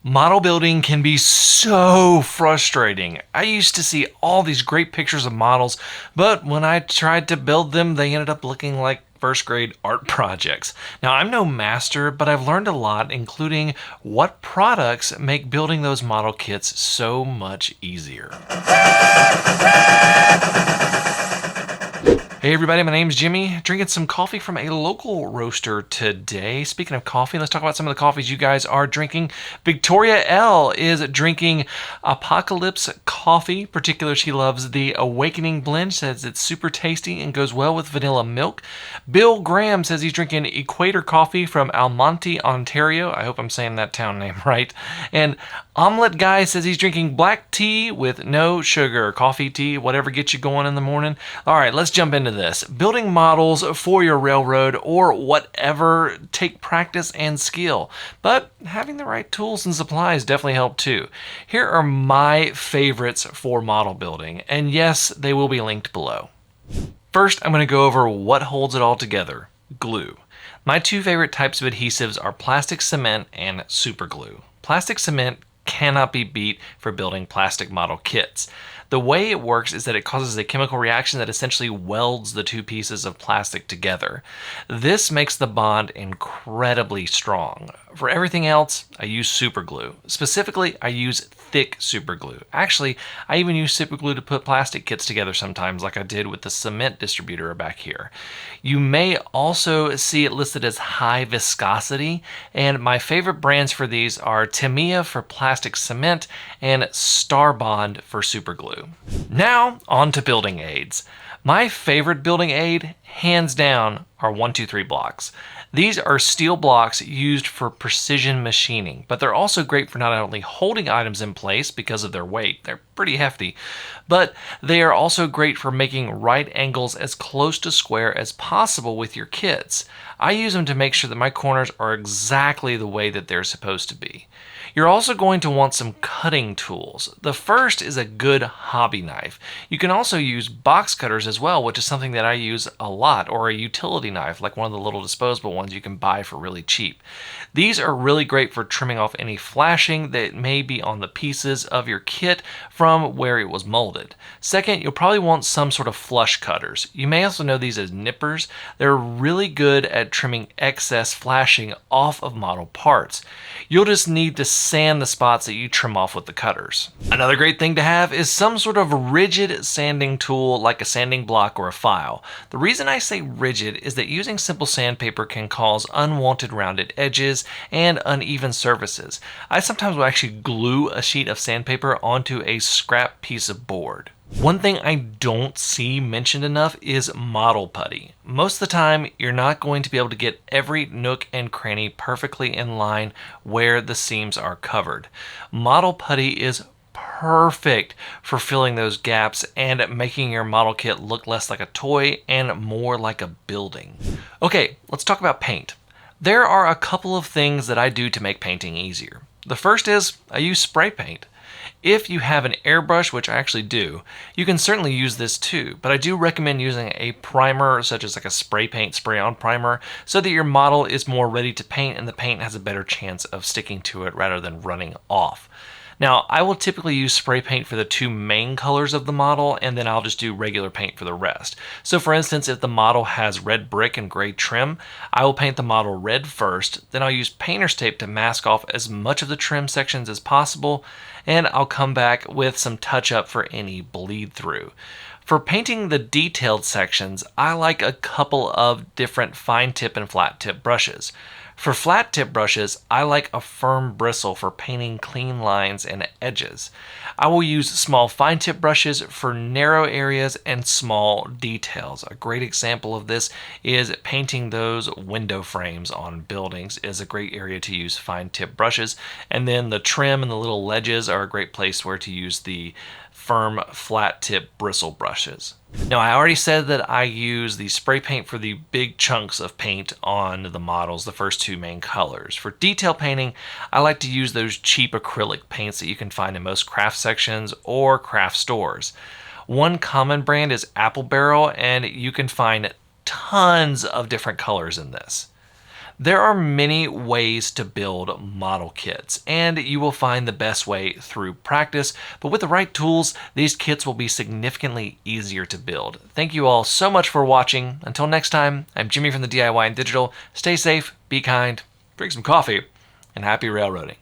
Model building can be so frustrating. I used to see all these great pictures of models, but when I tried to build them, they ended up looking like first grade art projects. Now, I'm no master, but I've learned a lot, including what products make building those model kits so much easier. Hey everybody, my name's Jimmy. Drinking some coffee from a local roaster today. Speaking of coffee, let's talk about some of the coffees you guys are drinking. Victoria L is drinking Apocalypse coffee. Particularly, she loves the Awakening blend. Says it's super tasty and goes well with vanilla milk. Bill Graham says he's drinking Equator coffee from Almonte, Ontario. I hope I'm saying that town name right. And Omelette Guy says he's drinking black tea with no sugar. Coffee, tea, whatever gets you going in the morning. All right, let's jump into this. Building models for your railroad or whatever take practice and skill, but having the right tools and supplies definitely help too. Here are my favorites for model building, and yes, they will be linked below. First, I'm going to go over what holds it all together: glue. My two favorite types of adhesives are plastic cement and super glue. Plastic cement cannot be beat for building plastic model kits. The way it works is that it causes a chemical reaction that essentially welds the two pieces of plastic together. This makes the bond incredibly strong. For everything else, I use super glue. Specifically, I use thick super glue. Actually, I even use super glue to put plastic kits together sometimes, like I did with the cement distributor back here. You may also see it listed as high viscosity, and my favorite brands for these are Tamiya for plastic cement and Starbond for super glue. Now, on to building aids. My favorite building aid, hands down, are 123 blocks. These are steel blocks used for precision machining, but they're also great for not only holding items in place because of their weight, they're pretty hefty, but they are also great for making right angles as close to square as possible with your kits. I use them to make sure that my corners are exactly the way that they're supposed to be. You're also going to want some cutting tools. The first is a good hobby knife. You can also use box cutters as well, which is something that I use a lot, or a utility knife, like one of the little disposable ones you can buy for really cheap. These are really great for trimming off any flashing that may be on the pieces of your kit from where it was molded. Second, you'll probably want some sort of flush cutters. You may also know these as nippers. They're really good at trimming excess flashing off of model parts. You'll just need to sand the spots that you trim off with the cutters. Another great thing to have is some sort of rigid sanding tool like a sanding block or a file. The reason I say rigid is that using simple sandpaper can cause unwanted rounded edges and uneven surfaces. I sometimes will actually glue a sheet of sandpaper onto a scrap piece of board. One thing I don't see mentioned enough is model putty. Most of the time, you're not going to be able to get every nook and cranny perfectly in line where the seams are covered. Model putty is perfect for filling those gaps and making your model kit look less like a toy and more like a building. Okay, let's talk about paint. There are a couple of things that I do to make painting easier. The first is I use spray paint. If you have an airbrush, which I actually do, you can certainly use this too, but I do recommend using a primer such as like a spray paint spray-on primer so that your model is more ready to paint and the paint has a better chance of sticking to it rather than running off. Now, I will typically use spray paint for the two main colors of the model, and then I'll just do regular paint for the rest. So for instance, if the model has red brick and gray trim, I will paint the model red first, then I'll use painter's tape to mask off as much of the trim sections as possible, and I'll come back with some touch-up for any bleed through. For painting the detailed sections, I like a couple of different fine tip and flat tip brushes. For flat tip brushes, I like a firm bristle for painting clean lines and edges. I will use small fine tip brushes for narrow areas and small details. A great example of this is painting those window frames on buildings is a great area to use fine tip brushes. And then the trim and the little ledges are a great place where to use the firm flat tip bristle brushes. Now, I already said that I use the spray paint for the big chunks of paint on the models, the first two main colors. For detail painting, I like to use those cheap acrylic paints that you can find in most craft sections or craft stores. One common brand is Apple Barrel, and you can find tons of different colors in this. There are many ways to build model kits, and you will find the best way through practice, but with the right tools, these kits will be significantly easier to build. Thank you all so much for watching. Until next time, I'm Jimmy from the DIY and Digital. Stay safe, be kind, drink some coffee, and happy railroading.